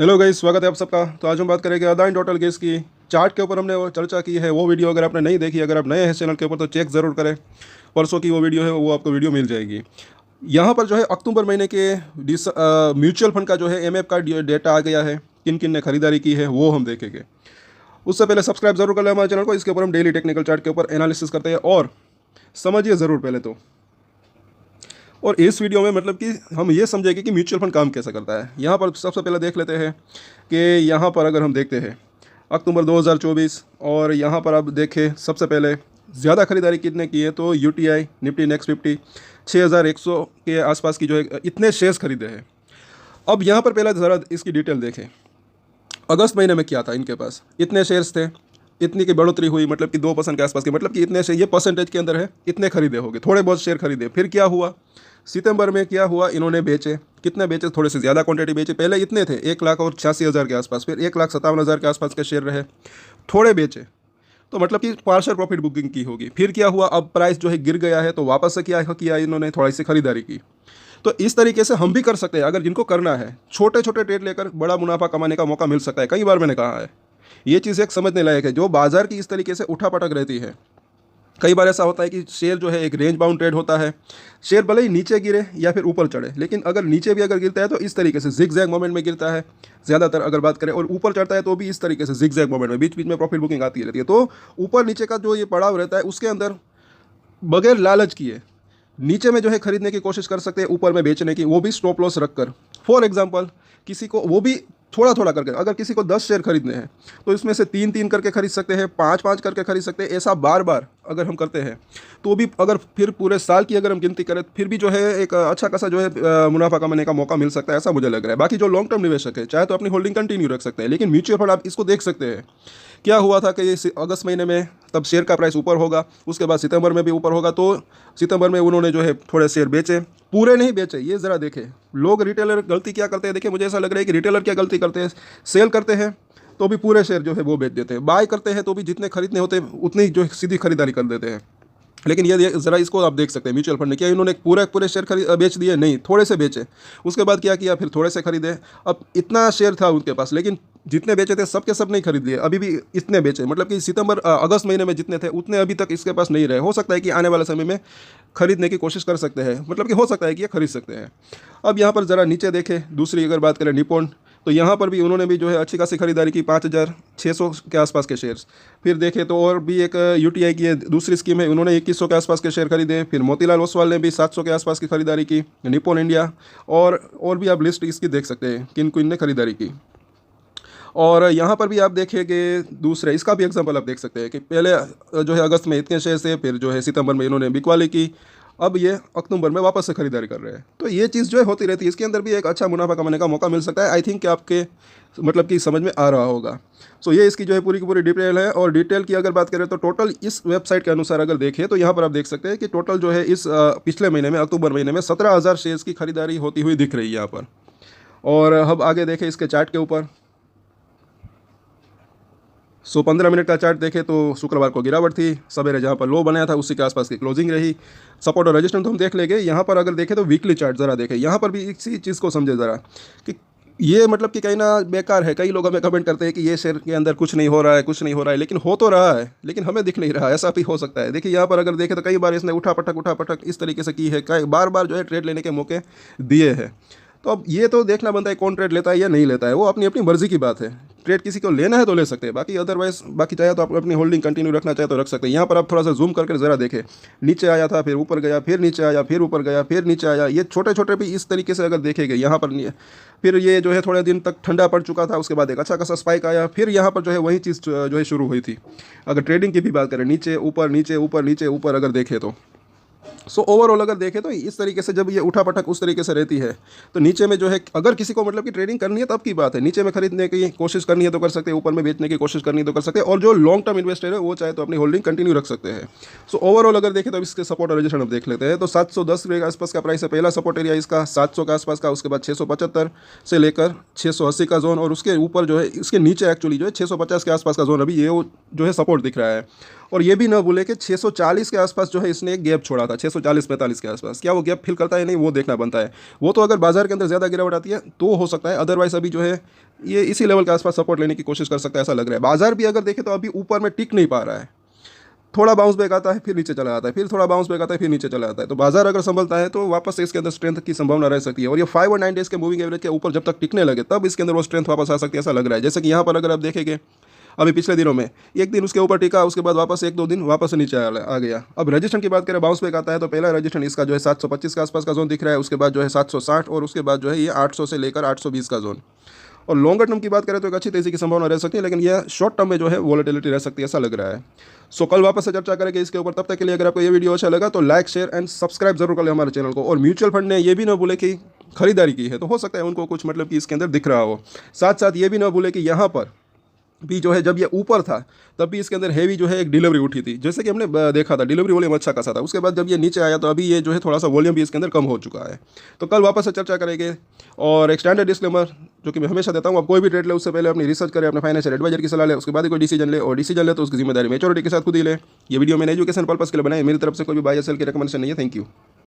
Hello guys, स्वागत है आप सबका। तो आज हम बात करेंगे अदानी टोटल गैस की चार्ट के ऊपर। हमने वो चर्चा की है, वो वीडियो अगर आपने नहीं देखी, अगर आप नए हैं चैनल के ऊपर तो चेक ज़रूर करें। परसों की वो वीडियो है, वो आपको वीडियो मिल जाएगी। यहाँ पर जो है अक्टूबर महीने के म्यूचुअल फंड का जो है एमएफ का डेटा आ गया है, किन किन ने खरीदारी की है वो हम देखेंगे। उससे पहले सब्सक्राइब जरूर कर लें हमारे चैनल को। इसके ऊपर हम डेली टेक्निकल चार्ट के ऊपर एनालिसिस करते हैं और समझिए ज़रूर पहले तो। और इस वीडियो में मतलब कि हम ये समझेंगे कि म्यूचुअल फंड काम कैसे करता है। यहाँ पर सबसे पहले देख लेते हैं कि यहाँ पर अगर हम देखते हैं अक्टूबर 2024 और यहाँ पर आप देखें सबसे पहले ज़्यादा खरीदारी कितने की है तो यूटीआई निफ्टी नेक्स्ट 50 6100 के आसपास की जो है इतने शेयर्स खरीदे हैं। अब यहाँ पर पहले ज़रा इसकी डिटेल देखें। अगस्त महीने में क्या था, इनके पास इतने शेयर्स थे, इतनी की बढ़ोतरी हुई, मतलब कि 2% के आसपास की, मतलब कि इतने से ये परसेंटेज के अंदर है, इतने खरीदे होंगे, थोड़े बहुत शेयर खरीदे। फिर क्या हुआ, सितंबर में क्या हुआ, इन्होंने बेचे, कितने बेचे, थोड़े से ज़्यादा क्वांटिटी बेचे। पहले इतने थे 1,86,000 के आसपास, फिर 1,57,000 के आसपास के शेयर रहे, थोड़े बेचे, तो मतलब कि पार्शियल प्रॉफिट बुकिंग की होगी। फिर क्या हुआ, अब प्राइस जो है गिर गया है तो वापस से क्या किया इन्होंने, थोड़ी सी खरीदारी की। तो इस तरीके से हम भी कर सकते हैं, अगर जिनको करना है छोटे छोटे ट्रेड लेकर बड़ा मुनाफा कमाने का मौका मिल सकता है। कई बार मैंने कहा है, ये चीज़ एक समझने लायक है। जो बाजार की इस तरीके से उठापटक रहती है, कई बार ऐसा होता है कि शेयर जो है एक रेंज बाउंड ट्रेड होता है। शेयर भले ही नीचे गिरे या फिर ऊपर चढ़े, लेकिन अगर नीचे भी अगर गिरता है तो इस तरीके से जिग जैग मोमेंट में गिरता है ज़्यादातर अगर बात करें, और ऊपर चढ़ता है तो भी इस तरीके से जिग जैग मोमेंट में, बीच बीच में प्रॉफिट बुकिंग आती रहती है। तो ऊपर नीचे का जो ये पड़ाव रहता है उसके अंदर बगैर लालच किए नीचे में जो है खरीदने की कोशिश कर सकते हैं, ऊपर में बेचने की, वो भी स्टॉप लॉस रखकर। फॉर एग्जांपल किसी को वो भी थोड़ा थोड़ा करके, अगर किसी को 10 शेयर खरीदने हैं तो इसमें से 3-3 करके खरीद सकते हैं, 5-5 करके खरीद सकते हैं। ऐसा बार बार अगर हम करते हैं तो भी अगर फिर पूरे साल की अगर हम गिनती करें फिर भी जो है एक अच्छा खासा जो है मुनाफा कमाने का मौका मिल सकता है, ऐसा मुझे लग रहा है। बाकी जो लॉन्ग टर्म निवेशक है चाहे तो अपनी होल्डिंग कंटिन्यू रख सकते हैं, लेकिन म्यूचुअल फंड आप इसको देख सकते हैं। क्या हुआ था कि अगस्त महीने में तब शेयर का प्राइस ऊपर होगा, उसके बाद सितंबर में भी ऊपर होगा, तो सितंबर में उन्होंने जो है थोड़े शेयर बेचे, पूरे नहीं बेचे। ये ज़रा देखें, लोग रिटेलर गलती क्या करते हैं, देखिए मुझे ऐसा लग रहा है कि रिटेलर क्या गलती करते हैं, सेल करते हैं तो भी पूरे शेयर जो है वो बेच देते हैं, बाय करते हैं तो भी जितने खरीदने होते हैं उतनी जो सीधी खरीदारी कर देते हैं। लेकिन ये ज़रा इसको आप देख सकते हैं, म्यूचुअल फंड ने किया, इन्होंने पूरे शेयर बेच दिए नहीं, थोड़े से बेचे, उसके बाद क्या किया, फिर थोड़े से खरीदे। अब इतना शेयर था उनके पास, लेकिन जितने बेचे थे सब के सब नहीं खरीद लिए, अभी भी इतने बेचे, मतलब कि अगस्त महीने में जितने थे उतने अभी तक इसके पास नहीं रहे। हो सकता है कि आने वाले समय में खरीदने की कोशिश कर सकते हैं, मतलब कि हो सकता है कि ये खरीद सकते हैं। अब यहाँ पर ज़रा नीचे देखें, दूसरी अगर बात करें निप्पॉन, तो यहाँ पर भी उन्होंने भी जो है अच्छी खासी खरीदारी की, 5,600 के आसपास के शेयर्स। फिर देखें तो और भी एक यूटीआई की दूसरी स्कीम है, उन्होंने 2100 के आसपास के शेयर खरीदे। फिर मोतीलाल ओसवाल ने भी 700 के आसपास की खरीदारी की, निप्पॉन इंडिया, और भी आप लिस्ट इसकी देख सकते हैं किन किन ने खरीदारी की। और यहाँ पर भी आप देखिए कि दूसरे इसका भी एग्जांपल आप देख सकते हैं कि पहले जो है अगस्त में इतने शेयर से, फिर जो है सितंबर में इन्होंने बिकवाली की, अब ये अक्टूबर में वापस से खरीदारी कर रहे हैं। तो ये चीज़ जो है होती रहती है, इसके अंदर भी एक अच्छा मुनाफा कमाने का मौका मिल सकता है। आई थिंक कि आपके मतलब कि समझ में आ रहा होगा। सो ये इसकी जो है पूरी की पूरी डिटेल है। और डिटेल की अगर बात करें तो टोटल इस वेबसाइट के अनुसार अगर देखें तो यहाँ पर आप देख सकते हैं कि टोटल जो है इस पिछले महीने में, अक्टूबर महीने में 17,000 शेयर्स की खरीदारी होती हुई दिख रही है यहाँ पर। और अब आगे देखें इसके चार्ट के ऊपर, 15 मिनट का चार्ट देखें तो शुक्रवार को गिरावट थी, सवेरे जहां पर लो बनाया था उसी के आसपास की क्लोजिंग रही। सपोर्ट और रेजिस्टेंस तो हम देख लेंगे। यहाँ पर अगर देखें तो वीकली चार्ट ज़रा देखें, यहाँ पर भी इसी चीज़ को समझे ज़रा कि ये मतलब कि कहीं ना बेकार है। कई लोग हमें कमेंट करते हैं कि ये शेयर के अंदर कुछ नहीं हो रहा है, कुछ नहीं हो रहा है, लेकिन हो तो रहा है, लेकिन हमें दिख नहीं रहा। ऐसा भी हो सकता है। देखिए यहाँ पर अगर देखें तो कई बार इसने उठा पटक इस तरीके से की है, कई बार बार जो है ट्रेड लेने के मौके दिए हैं। तो अब ये तो देखना बनता है कौन ट्रेड लेता है या नहीं लेता है, वो अपनी अपनी मर्जी की बात है। ट्रेड किसी को लेना है तो ले सकते हैं, बाकी अदरवाइज बाकी चाहे तो आप अपनी होल्डिंग कंटिन्यू रखना चाहे तो रख सकते हैं। यहाँ पर आप थोड़ा सा जूम करके ज़रा देखें, नीचे आया था, फिर ऊपर गया, फिर नीचे आया, फिर ऊपर गया, फिर नीचे आया। ये छोटे छोटे भी इस तरीके से अगर देखेंगे यहाँ पर नहीं है। फिर ये जो है थोड़े दिन तक ठंडा पड़ चुका था, उसके बाद एक अच्छा खासा स्पाइक आया, फिर यहाँ पर जो है वही चीज़ जो है शुरू हुई थी। अगर ट्रेडिंग की भी बात करें, नीचे ऊपर नीचे ऊपर नीचे ऊपर अगर देखें तो ओवरऑल अगर देखें तो इस तरीके से जब ये उठा पटक उस तरीके से रहती है तो नीचे में जो है अगर किसी को मतलब कि ट्रेडिंग करनी है तब की बात है, नीचे में खरीदने की कोशिश करनी है तो कर सकते हैं, ऊपर में बेचने की कोशिश करनी है तो कर सकते हैं। और जो लॉन्ग टर्म इन्वेस्टर है वो चाहे तो अपनी होल्डिंग कंटिन्यू रख सकते हैं। ओवरऑल अगर देखें तो इसके सपोर्ट और रेजिस्टेंस देख लेते हैं। तो 710 के आसपास का प्राइस है, पहला सपोर्ट एरिया इसका 700 के आसपास का, उसके बाद 675 से लेकर 680 का जोन, और उसके ऊपर जो है इसके नीचे एक्चुअली जो है 650 के आसपास का जोन अभी ये जो है सपोर्ट दिख रहा है। और ये भी ना भूले कि 640 के आसपास जो है इसने एक गैप छोड़ा था, 640-45 के आसपास। क्या वो गैप फिल करता है नहीं, वो देखना बनता है। वो तो अगर बाजार के अंदर ज़्यादा गिरावट आती है तो हो सकता है, अदरवाइज अभी जो है ये इसी लेवल के आसपास सपोर्ट लेने की कोशिश कर सकता है, ऐसा लग रहा है। बाजार भी अगर देखें तो अभी ऊपर में टिक नहीं पा रहा है, थोड़ा बाउंस बैक आता है फिर नीचे चला जाता है, फिर थोड़ा बाउंस बैक आता है फिर नीचे चला जाता है। तो बाजार अगर संभलता है तो वापस से इसके अंदर स्ट्रेंथ की संभावना रह सकती है, और ये 5 और 9 डेज के मूविंग एवरेज के ऊपर जब तक टिकने लगे तब इसके अंदर वो स्ट्रेंथ वापस आ सकती है, ऐसा लग रहा है। जैसे कि यहाँ पर अगर आप देखेंगे अभी पिछले दिनों में एक दिन उसके ऊपर टिका, उसके बाद वापस 1-2 दिन वापस से नीचे आ गया। अब रजिस्ट्रेशन की बात करें, बाउंस बैक आता है तो पहला रजिस्ट्रेशन इसका जो है 725 के आसपास का जोन दिख रहा है, उसके बाद जो है 760, और उसके बाद जो है ये 800 से लेकर 820 का जोन। और लॉन्गर टर्म की बात करें तो एक अच्छी तेजी की संभावना रह सकती है, लेकिन यह शॉर्ट टर्म में जो है वॉलेटिलिटी रह सकती है, ऐसा लग रहा है। सो कल वापस से चर्चा करेंगे इसके ऊपर। तब तक के लिए अगर आपको ये वीडियो अच्छा लगा तो लाइक, शेयर एंड सब्सक्राइब जरूर कर ले हमारे चैनल को। और म्यूचुअल फंड ने ये भी ना भूले कि खरीदारी की है तो हो सकता है उनको कुछ मतलब कि इसके अंदर दिख रहा हो। साथ साथ ये भी ना भूले कि यहाँ पर भी जो है जब ये ऊपर था तब भी इसके अंदर हैवी जो है एक डिलीवरी उठी थी, जैसे कि हमने देखा था डिलीवरी वॉल्यूम अच्छा खासा था। उसके बाद जब ये नीचे आया तो अभी ये जो है थोड़ा सा वॉल्यूम भी इसके अंदर कम हो चुका है। तो कल वापस से चर्चा करेंगे। और एक स्टैंडर्ड डिस्क्लेमर जो कि मैं हमेशा देता हूँ, आप कोई भी ट्रेड ले उससे पहले अपनी रिसर्च करें, अपने फाइनेंशियल एडवाइजर की सलाह ले, उसके बाद ही कोई डिसीजन ले, और डिसीजन ले तो उसकी जिम्मेदारी मैच्योरिटी के साथ खुद ही ले। ये वीडियो मैंने एजुकेशन पर्पस के लिए बनाई, मेरी तरफ से कोई भी बाय या सेल की रिकमेंडेशन नहीं है। Thank you.